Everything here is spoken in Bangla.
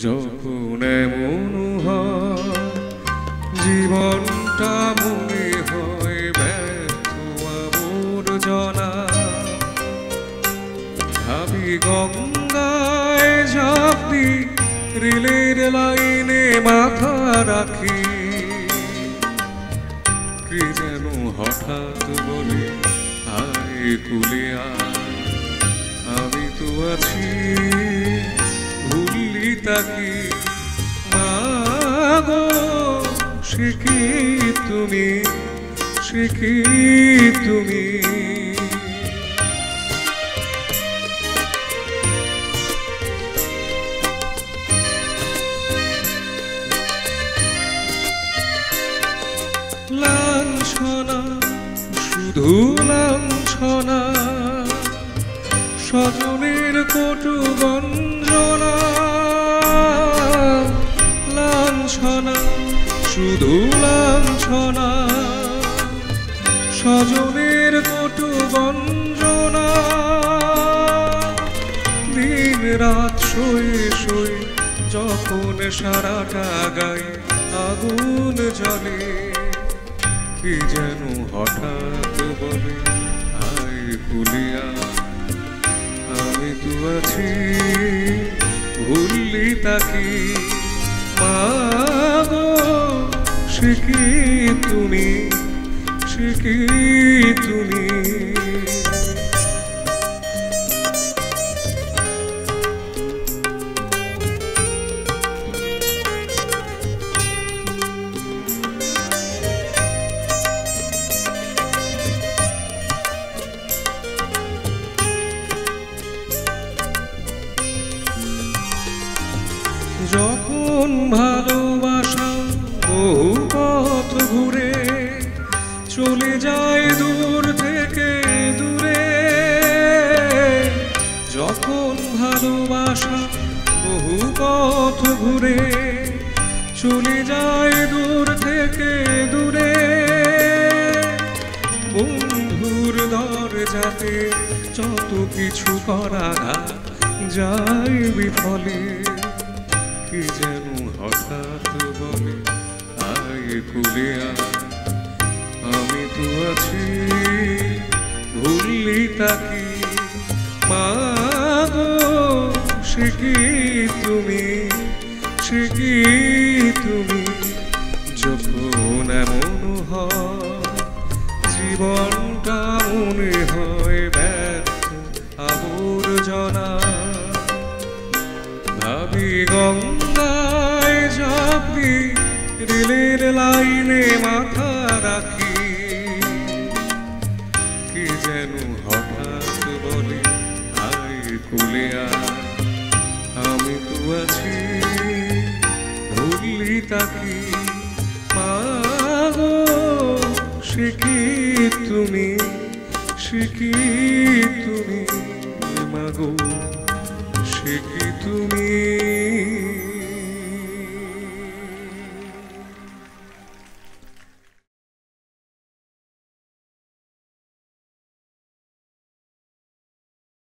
যখন এমন হয় জীবনটা মনে হয় ব্যর্থ আবর্জনা, ভাবি গঙ্গায় ঝাঁপ দি, রেলের লাইনে মাথা রাখি, কে যেন হঠাৎ বলে আয় কুলে আয়, আমি তো আছি ভুললি তাকি, মাগো সে কি তুমি, সে কি তুমি। লাঞ্ছনা শুধু লাঞ্ছনা, স্বজনের কটু গঞ্জনা, লাঞ্ছনা শুধু লাঞ্ছনা, স্বজনের কটু গঞ্জনা, দিন রাত শুয়ে শুয়ে যখন সারাটা গায়ে আগুন জ্বলে, কি যেন হঠাৎ বলে আয় কুলিয়া, আমি তো আছি ভুললি তাকি, মাগো সে কি তুমি, সে কি তুমি। যখন ভালোবাসা বহু পথ ঘুরে চলে যায় দূর থেকে দূরে, যখন ভালোবাসা বহু পথ ঘুরে চলে যায় দূর থেকে দূরে, বন্ধুর দরজাতে যত কিছু করা যায় বিফলে, কি যেন হঠাৎ বলে আয় কুলে আয়, আমি তো আছি ভুললি তাকি, মাগো সে কি তুমি, সে কি তুমি। যখন এমন হয় জীবনটা মনে হয় ব্যর্থ আবর্জনা, ভাবি গঙ্গায় ঝাঁপ দি, রেলের লাইনে মাথা রাখি, কি যেন হঠাৎ বলে আয় কুলে আয়, আমি তো আছি ভুললি তাকি, মাগো সে কি তুমি, সে কি তুমি, মাগো সে কি তুমি।